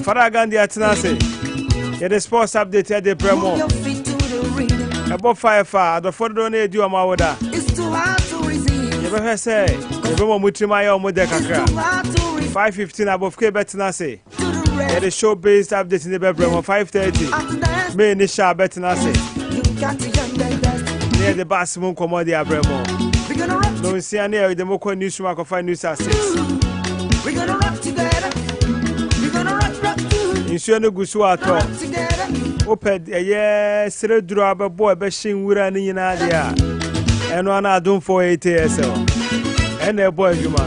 Fadal Ghandi atenase. Yeah, the sports update at the Bremo. About 5 far, the photo don't do a mawada. It's too hard to resist. You ever say, the Bremo Mutimaya or Modekaka. 5:15 above K Betinase. Yeah, the show based update in the Bremo 5:30. May Nisha Betinase. Near the Basimum Commodity Abremo. No, see, I near the Moko News Mark of 5 News at 6. We're gonna rock together. We're gonna rock too. In Sunyani Guswato. Oped a year, Sir Drabber boy, Beshin Wirani in Adia. And one I don't for 8 years. And a boy, Juma.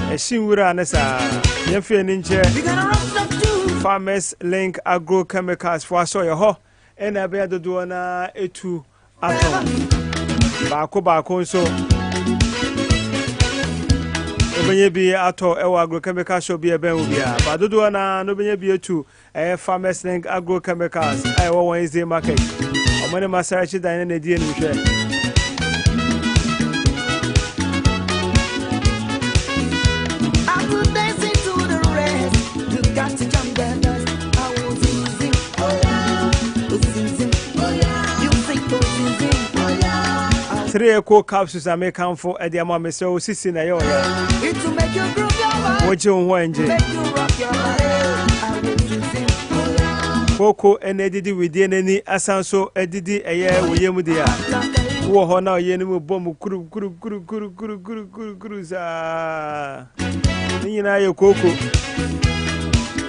A Shinwiranesa. Yefin Ninja. We're gonna rock too. Farmers Link Agrochemicals for Soya Ho. And I bear the Duana A2 Atom. Bako so. Be ato ewa agrochemical show be a benubia, but do na no be too farmers link agrochemicals. I want Wednesday market. Or many masarachi dine in the DNA. Three eco capsules I make come for at the amount so sissy na yo. It's to make you groove your mind. What you want, Make you rock your body. Coco and Eddie with any asanso Eddie a year with Yemudia. Who are now Yenu bomb cruza. Nina yo coco.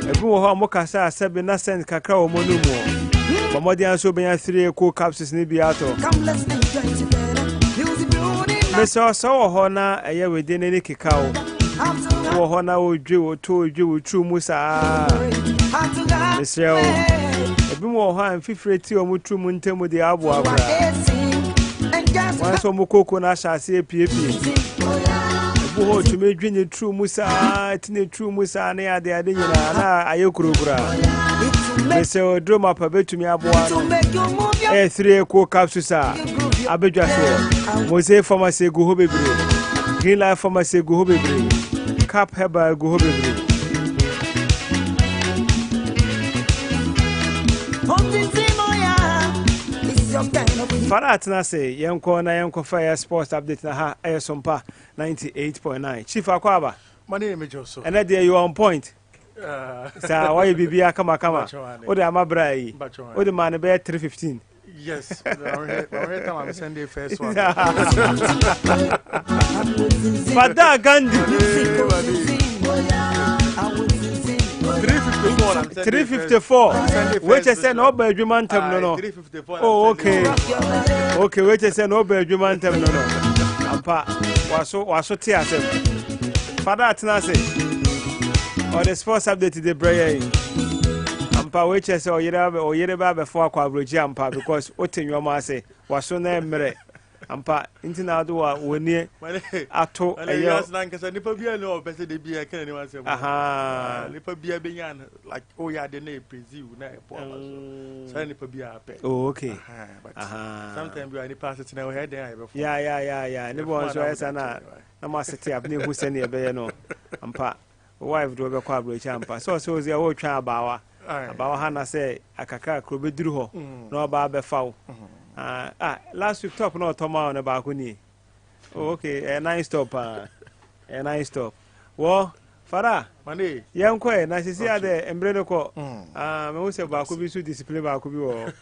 A boom mocasa 7 cent cacao monumo. Mamadian so be 3 eco capsules nibiato. Come let's enjoy together. Mr. So Hona a year within any cacao. Oh, Hona would do told you true Musa. Mr. A bit more high and 50 or more true Muntem with the Abwa. Once or more coconut shall say PAP. Oh, to make Junior true Musa, Tiny true Musa, near the Adina, Ayokura. Mr. Drum up a bit to me Abwa. 3 eco capsules. Abedjaso, Mose Pharmacy go hobe Green Life Pharmacy go hobe Cap Herbal go hobe. Fadal atenase, Yanko na Yanko Fire Sports Update na ha Sompa 98.9. Chief Akwaba. My name is Joso. And that day you are on point. Sir, why you be kama. O de amabrai. O de man be 315. Yes, every time I'm sending first one. Fadal Ghandi. 354. Which is an over Jumantem no. 354. Oh, okay. Okay, which is an over Jumantem no. Ampa was so tears. Fadal atenase. Or the sports update the brain. Ampa which is or Yereba before Quabroji Ampa because what in your massy was so name mere. Ampa intina do woni ato ayo nanka nipa bia no pese de bia kan ni wan say aha nipa bia be yan like oh ya de na prezi na e po so nipa bia pe oh okay aha sometimes you nipa sit na we head there before yeah ne bon so esa na ma sit up ne hu se ne be ye no ampa wife do be kwa Abrochi ampa so ze wo twa abawa ha na say akaka kro be duru ho na oba be fawo last week top no Toma on about ni. Oh, okay, a nice stop. A nice stop. Well, Fadal, Money, young quay, na see the embryo ko. Me who say ba could be so discipline ba could be wo.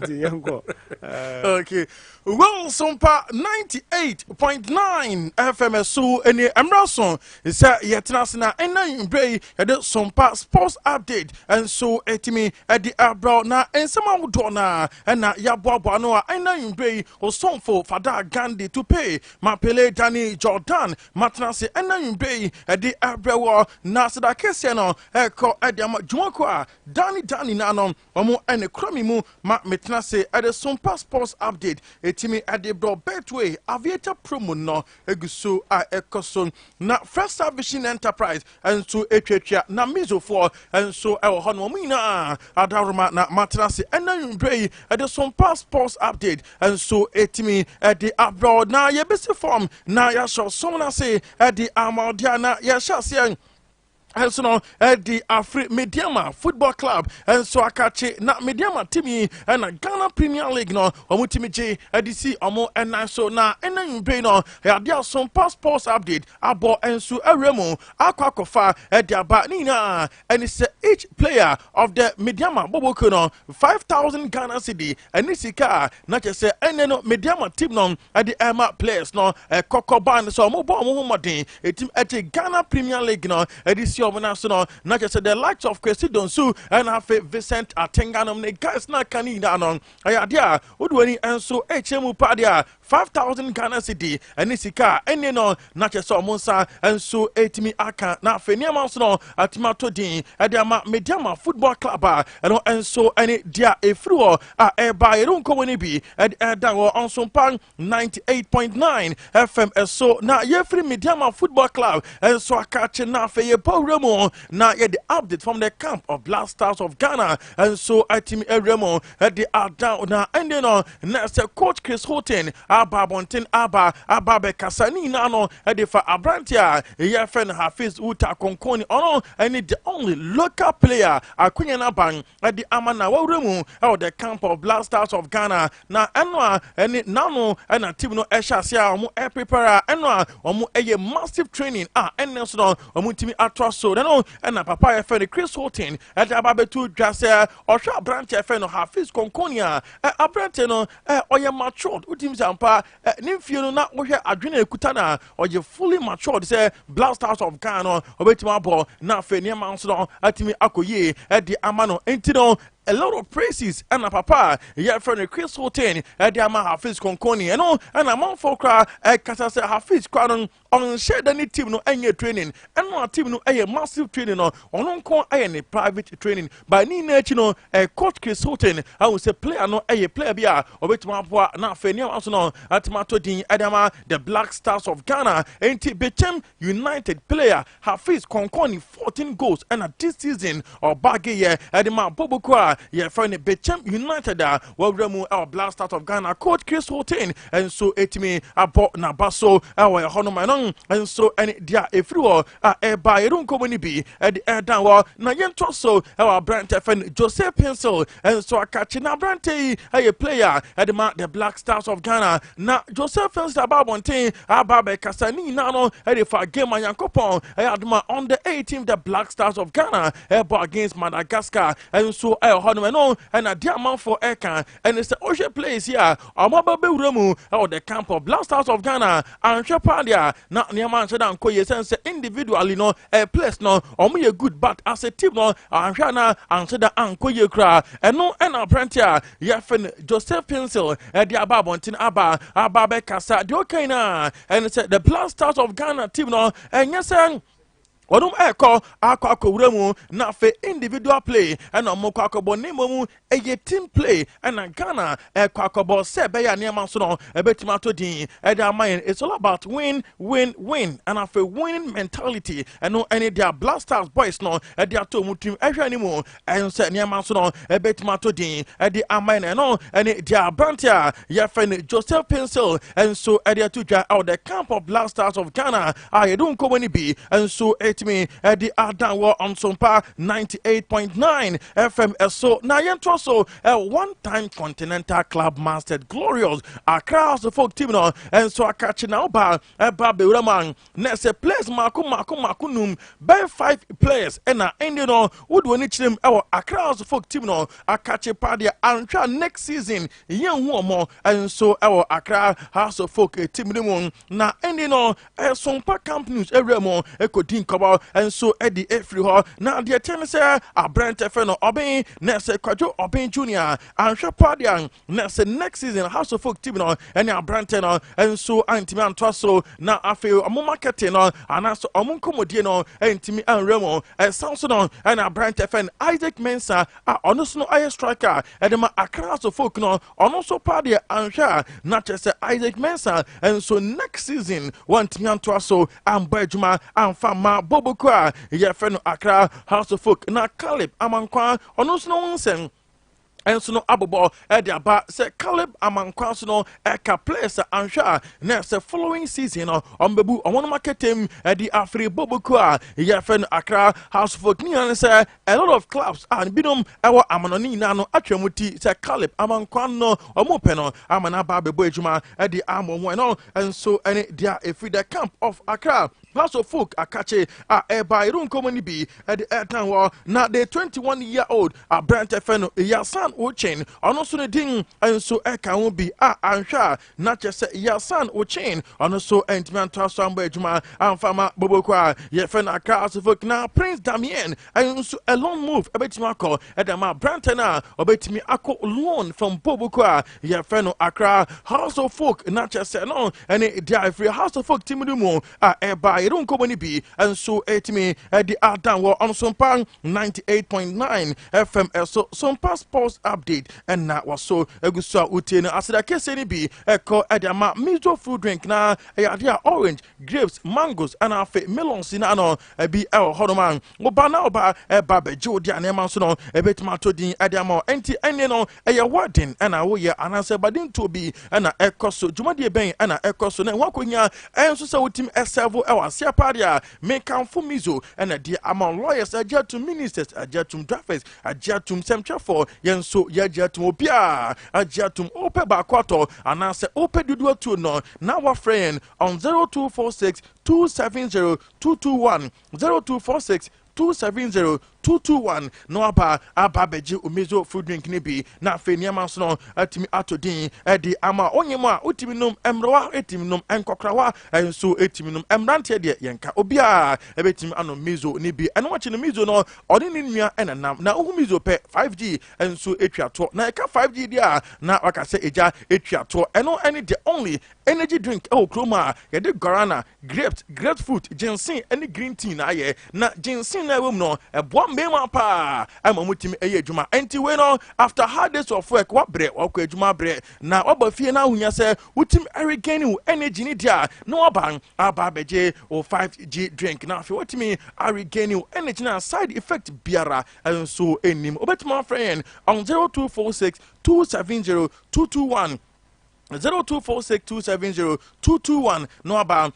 Young ko. Okay. Well, Sompa 98.9 FM so any Emerson is yetrasna and now bray at the Sompa sports update and so etimi at the abroad na and some dona and na yabwa no and now bray or song for Fadal Ghandi to pay Mapele Danny Jordan matnase and now bray at the abroad na sada kesiano eko adiama jumako Danny nanom omo and kromi mu ma metnase at the Sompa sports update etimi at the Betway aviator promo no eguso a ekoson na First Vision Enterprise and so etwetwa na mizo for and so e ho no mina adaruma na matrase and na yumbrey at the Sompa sports update and so etimi at the abroad na yebesi form na ya show someone say at the amodia na ya shase and so no the Afri Mediama Football Club and so akache na Mediama team and Ghana Premier League no omutimi je edisi omo and so na enanbe no ya dia Sompa sports update abo enso eremu akwakofa ediaba nina and it's each player of the Mediama Boboko no 5,000 Ghana cedi and nisika na chese eneno Mediama team no edi Emma players no kokoban so omo bo omo modern a team at Ghana Premier League no edisi national not just the likes of Kwesi Donsu and have Vincent Atenganum ne guys na kanina non ayadia udweni enso HMU padia 5,000 Ghana cedi and nisika ene no not just omonsa enso etimi aka na feniama so atimato din ediama Mediama Football Club and enso any dia efruo eba erunko woni bi edawo on Sompa 98.9 FM so na yefri Mediama Football Club and so akache na fe ye Remo now yeah the update from the camp of Black Stars of Ghana and so Atimi Remo they are down now and then on next coach Chris Houghton Abba Bontin Abba Be Kasani Nano and for Abrantia yeah friend Hafiz Uta Konkoni ono and the only local player Akunyana Bang at the Amana Remo out the camp of Black Stars of Ghana now Anwa and Nano and a team no Eshasia omu prepare Anwa omu a massive training and no omutimi atwa so no and a papa friend Chris Houghton at ababetu dwase osha branch friend Hafiz Konkonia a branch no oye matured utim sampa nimfie no na wohwe adwene ekutana oye fully matured say Black Stars of Ghana obetima ball na fe niam so no atimi akoye di amano entino a lot of praises and a papa yeah friend Chris Houghton the ama Hafiz Konkoni and a man for cry Katase Hafiz Kwanon on shared any team no any training and no team no a massive training no on any private training by ni nature a coach Chris Houghton I will say player no a player bia obetuma na fenia also no atmato din Adama the Black Stars of Ghana enti bechem United player Hafiz Konkoni 14 goals and this season or baggy yeah Adama Bobokwa yeah friend bechem United welcome our Black Stars of Ghana coach Chris Houghton and so etimi abo na baso our honoman and so any dia efriwo eba erun komoni bi dan wa na yento so our brand friend Joseph Pencil and so akachi na brante a player the Black Stars of Ghana na Joseph Pencil ababonten ababe kasani na no for game yankopon aduma on the 18th the Black Stars of Ghana against Madagascar and so honoman and a dear man for Eka and it's the ocean place here amababe uremu the camp of Black Stars of Ghana and Shepadia na niaman sedan koye sense individually no a place no omo good but as a team no anhwana anseda ankoye kra eno ena apprentice ya fen Joseph Pencil the ababontin aba be kasa de okay na and say the Black Stars of Ghana team no enyesen Odum eko akwa mu na fe individual play and omoko akobo nemomu eye team play and Ghana eko akobo se be ya niam so no ebetima to din e da main it's all about win and afe winning mentality and no any their Black Stars boys no e dia to mutim ehwe animu and se niam so no ebetima to din e di amain no and their brantia ya friend Joseph Pencil and so e dia to dwa out the camp of Black Stars of Ghana I don't come any be and so me the Adan war on Sompa 98.9 FM so na yento so a one-time continental club mastered glorious across the folk team no and so akachi na oba be uraman na se players makunum by 5 players and na end no would woni chim across the folk team no akachi padia antwa next season yen hu omo and so Accra House of Folk team no na end no Sompa Camp News eremo ekodin koba and so Eddie Efriho now the attorney say a brand feno obin next Kwajo Obin Junior and Shapadian next season House of Folk team no and a brand no and so Antiman Twaso now I feel a marketing no and also Omunkomodino and Timmy and Remo and Samson and a brand FN Isaac Mensah honest no air striker and the Accra of Folk no also Padia and Sha not just Isaac Mensah and so next season one Timmy Twaso and Bejuma and Fama Bobokwa ya friend Accra House of Folk na Caleb Amankwa ono no nsen and so no abobo aba say Caleb Amankwa so no eka players ansha na say following season no ombebu omo marketem di afri boboku a ya fen Accra House of Folk ni say a lot of clubs and bidom ewo amanoni na no atwamuti say Caleb Amankwa no omo pe no amana ba bebo ejuma di amomo no and so any dia efri the camp of Accra House of Folk akache eba irun komoni bi the airtime war na the 21-year-old Brent Feno Yasan Ochin ono so ne din enso eka wo bi anhwa na chese Yasan Ochin ono so entman to asamba ejuma amfama bobokwa ye fen Accra House of Folk na Prince Damien enso a long move ebetimi akọ edama Brent na obetimi akọ loan from bobokwa ye fen Accra House of Folk na chese no ene dia free House of Folk timidumo eba irun komoni bi enso etimi di adan wo on Sompa 98.9 FM so Sompa Sports Update and na waso eguso utene asida kese ni bi eko edama miso fruit drink na ya orange grapes mangoes and afe melons na no bi hodoman oba na oba eba beje odi anema so no ebetima to din edama enti ene no eya warden na wo ye anase badin to bi na ekoso jumade ben na ekoso na wakonya enso se wotim eservo ewase aparia make am for mizo na dia among lawyers ajatum ministers ajatum drivers ajatum semchafo yenso yajatum obia ajatum ope bakwato anase ope dudu tu no na wa friend on 0246 270 221 0246 270-221 no aba beji umezo food drink ni bi na afeni amanso no atimi atodin edi ama onyemo a otimi nom emrowa etimi nom enkokrawa enso etimi nom emrante de yenka obia ebetimi ano mezo ni bi eno wachi no mezo no odi ni nua enanam na ohu mezo pe 5G enso etwato na eka 5G dia na wakase eja etwato eno any the only energy drink kroma yede guarana grapefruit ginseng any green tea na ye na ginseng na wom no ebo mbema pa amamutimi eye adwuma enti we no after hard days of work wa bre wa kwa adwuma bre na oba fie na hunya se utim regain energy ni dia na oban aba beje o 5G drink na fe wotimi regain energy na side effect biara enso enim obetima friend on 0246 270 221 0246270221 no aba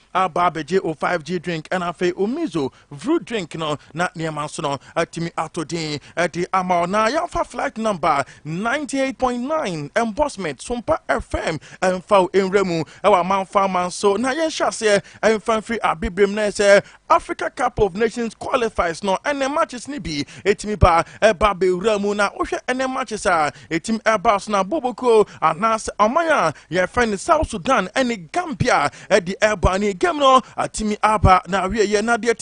beje o 5G drink and afe omizo fruit drink no na niema so no atimi atodin edi ama na ya fa flight number 98.9 embossment Sompa FM emfa enremu ewa manfa manso na yen hwase emfa free abibrem na se Africa Cup of Nations qualifies no ene matches ni bi etimi ba eba be remu na ohwe ene matches a etim eba so na boboko anas amaya ye friend South Sudan and Gambia at the Albany game no atimi aba na we ye na de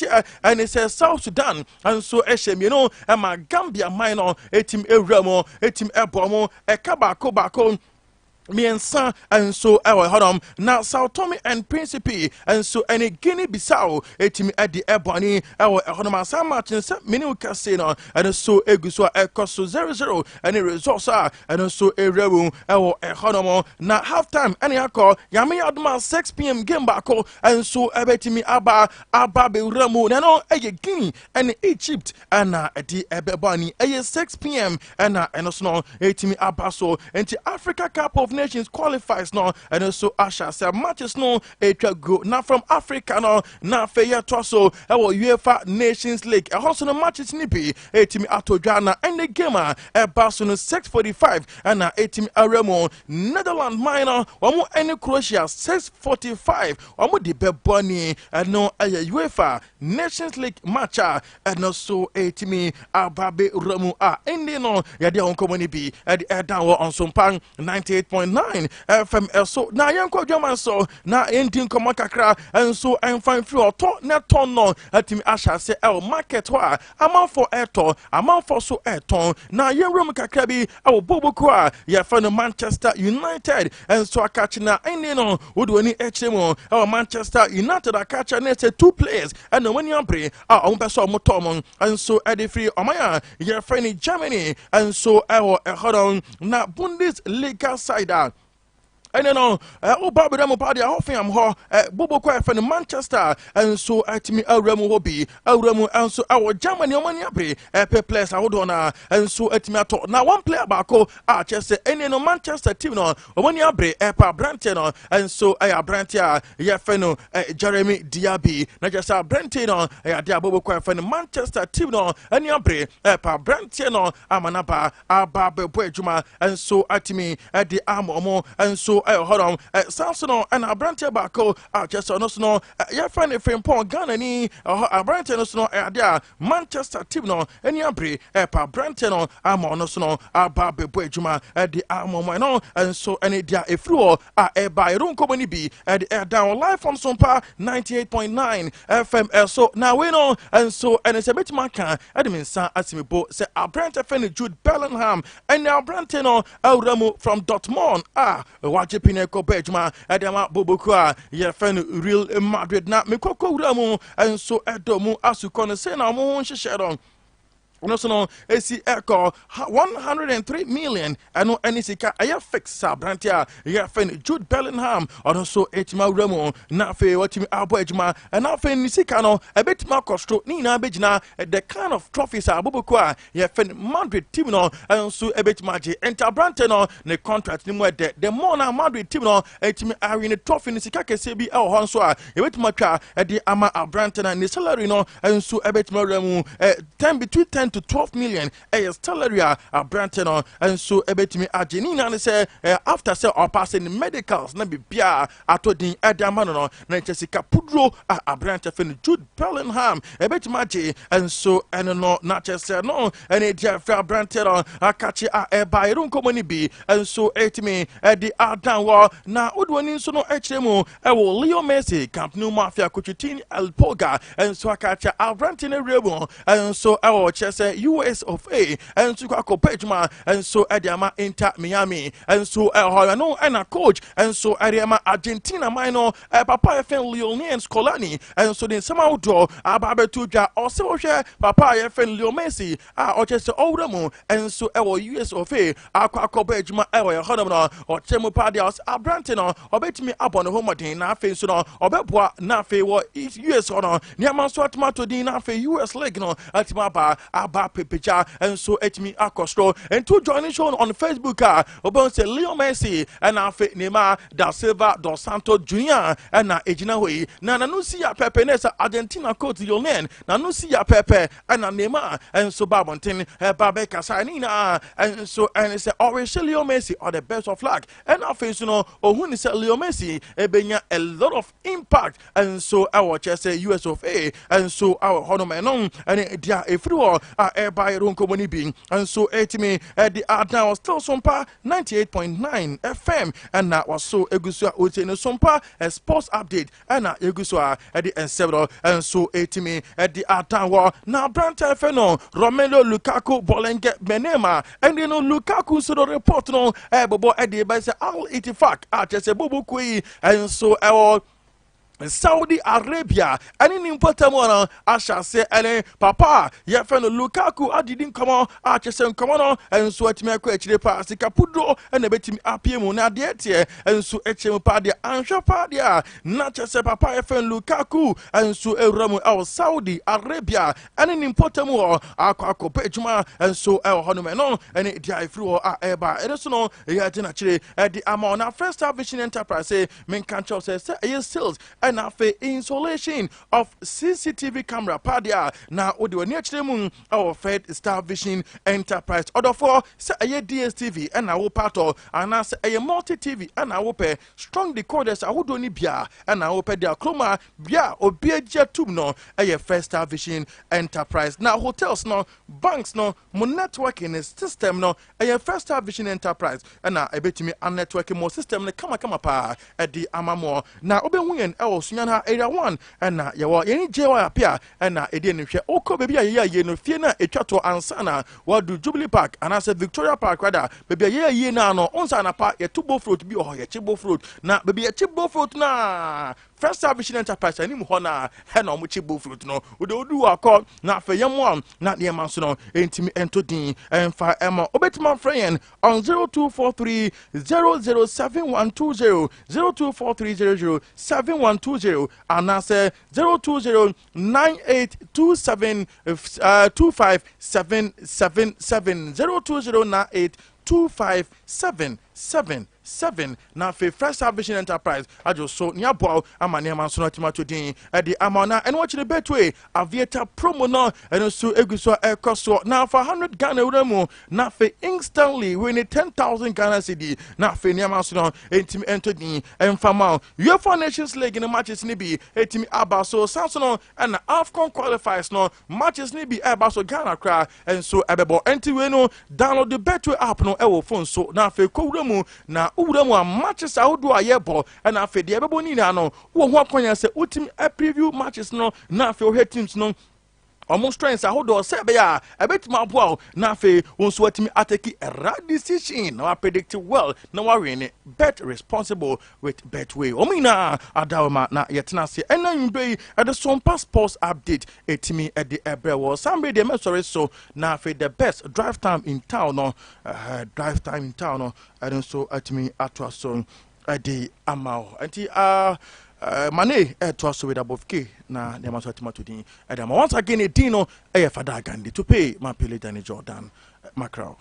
and say South Sudan and so eshem you know ma Gambia minor etim ewramo etim ebomo ekabako miensa and so hodom na Sao Tome and Principe and so any Guinea Bissau etimi at the Ebony hodom asama matches mini casino and so eguso ekoso 0-0 and resource and so a rebu hodom na half time any akọ yami aduma 6 p.m. game bako and so ebetimi aba be remu na no eye Guinea and Egypt and at the Ebony 6 p.m. and so etimi aba so enti Africa Cup of Nations qualifies no and so Asha say matches no go now from Africa no na feya toso UEFA Nations League also no matches ni bi etimi atodwana and the game baso no 6:45 and etimi aremo Netherlands minor omo any Croatia 6:45 omo di beboni and no UEFA Nations League match and so etimi ababe remu ende no yade onkomo ni bi down on Sompa 98.9 FM so na yanko dwama so na endin komo kakra enso enfan free oto na ton no atimi asha se market wa amount for eto amount for so eton na yenrum kakra bi boboko a ya fa no Manchester United enso akachi na eni no wodoni echemo Manchester United akachi na say two players and no when yambre ompeso motom enso edi free omaya ya fa ni Germany enso hodon na Bundesliga side and no Barbara party Hoffenheim ho Bobo kwa for Manchester and so at me Auramu hobby Auramu and so our Germany money abre pe players hold on and so at me now one player back just any no Manchester team no money abre pa Branton and so I Brantia ya feno Jeremy Diaby na just Branton ya dia Bobo kwa for Manchester team no any abre pa Branton no amanaba aba bebo juma and so at me at the arm and so hold on Samson and Branton back just no ya find a frame pon Ghana ni Branton no there Manchester team no any abre pa Branton no amo no so aba bebo juma at the arm no and so any dia e fluo by room company be at the air down live from Sompa 98.9 FM so now we know and so and it's a bit maka admin sa asimibo say Branton fan Jude Bellingham and now Branton no Auramu from Dortmund waje pineko bejuma adama bobokua ye fan Real Madrid na mekoko Auramu and so edomu asukone say na mo hyehyedon no AC Echo 103 million and any sika aya fix Brantia ya fen Jude Bellingham also etima Remo na fe watimi abo ejuma and na fe nisika no a bit ma kostro ni na begina the kind of trophies abobokwa ya fen Madrid team no and so a bit maji enter Brantia no ne contract ni mo the more na Madrid team no etimi ari ne trophy ni sika kese bi e ho so a e bit ma twa e di ama Brantia na ni salary no and so a bit ma Remo 10 between 10 to 12 million salary Branton and so ebetimi agenina ne say after say or passing medicals na bibia atodin adamano no na chesika pudro Branton fen Jude Bellingham ebetimi age and so and no na chese no and dia fra Branton akachi by run company bi and so etimi di adan wo na odwani so no echiremu e wo Leo Messi Camp Nou Mafia Cochitin El Poga and so akachi Branton rebo and so e wo chese US of A and so Kopejma and so Adiama Inter Miami and so no and a coach and so Adiama Argentina minor Papa FN Lionel Scolani and so then somehow do Ababe Tuja or so share Papa FN Leo Messi or just Odamu and so US of A Aqua Kopejma Hodamana or Chemo Padias Branton or bet me up on the home na face no or Beboa na fe what US or Niaman Swatmato Dina fe US leg no at Maba picture and so etimi akostro and to join show on Facebook obon say Leo Messi and afi Neymar da Silva dos Santos Junior and na ejina hoi na no si ya pepe nesa Argentina coach Lionel na no si ya pepe and na Neymar and so babontin babe kasanina and so and say always Leo Messi are the best of luck and afi you know ohun say Leo Messi ebenya a lot of impact and so our chese US of A and so our honomenon and dia efru by Runko Money being and so etime the now still Sompa 98.9 FM and that was so egusua otene Sompa a sports update and na egusua at the several and so etime at the Atawa now Branton Feno Romelu Lukaku Bolenge Benema and you know Lukaku so the report no bobo at the by say Al Itifak just a bobo kui and so our Saudi Arabia and in important one I shall say and papa ya friend Lukaku didn't come on just come on and so at me actually pass the capudo and a bit apemu na de and so hm party and party not just papa ya friend Lukaku and so ramu our Saudi Arabia and in important one akwa pejuma and so honomeno and it dia through eba it is no ya actually the amount of first vision enterprise say men can say sales and afe installation of CCTV camera padia na odi wani achiremu our Fed Star Vision Enterprise order for say aye DSTV and our part of and say aye multi TV and our pay strong decoders ahodo ni bia and our pay dia chroma bia obi agya tum no aye Fed Star Vision Enterprise na hotels no banks no mo networking system no aye Fed Star Vision Enterprise and na ebetimi a networking mo system no kama pa e di amamo na obenhu yen e Sunyani area 1 and na yawo yeni jewa apia and na edi enhwe oko bebi aye no fie na etwato ansana wadu Jubilee Park and as Victoria Park rather bebi aye na no onsa na pa ye tubo fruit bi ye chibo fruit na bebi ye chibo fruit na First Salvation Enterprise anim ho na he na omo chibo fruit no wo de odu akọ na afa yam na de man so no entimi ento din emfa ema obetima friend on 0243 007120 0243 007120 and I say 020 9827 25777 02098 25777 na fe First Salvation Enterprise ajo so nya boa amane man so na timato din e di amana eno chire betwe aviator promo no eno so eguso ekoso na for 100 Ghana uramu na fe instantly win 10,000 Ghana cedi na fe nya man so no entimi ento din emfama UEFA Nations League no matches ni bi etimi aba so sanso no na AFCON qualifiers no matches ni bi aba so Ghana kra enso ebebo enti we no download the Betway app no ewo phone so na fe kowuramu na uramu a matches ahodo ayebo na fe de ebebo ni na no wo ho akonya se ultimate preview matches no na fe o head teams no almost strengths ahodo se be ya ebetima aboa na fe wonso atimi ateki a right decision na predict well na win bet responsible with Betway omina adawma na yetena se enanwbe at the Sompa Sports update etimi at the ebrewo sambe de mesore so na fe the best drive time in town no and so atimi atwa so ade amao anti Mane to us with above K na the Masatima to din. And once again, a dino, a Fadal Ghandi to pay my Pele Danny Jordan Macron.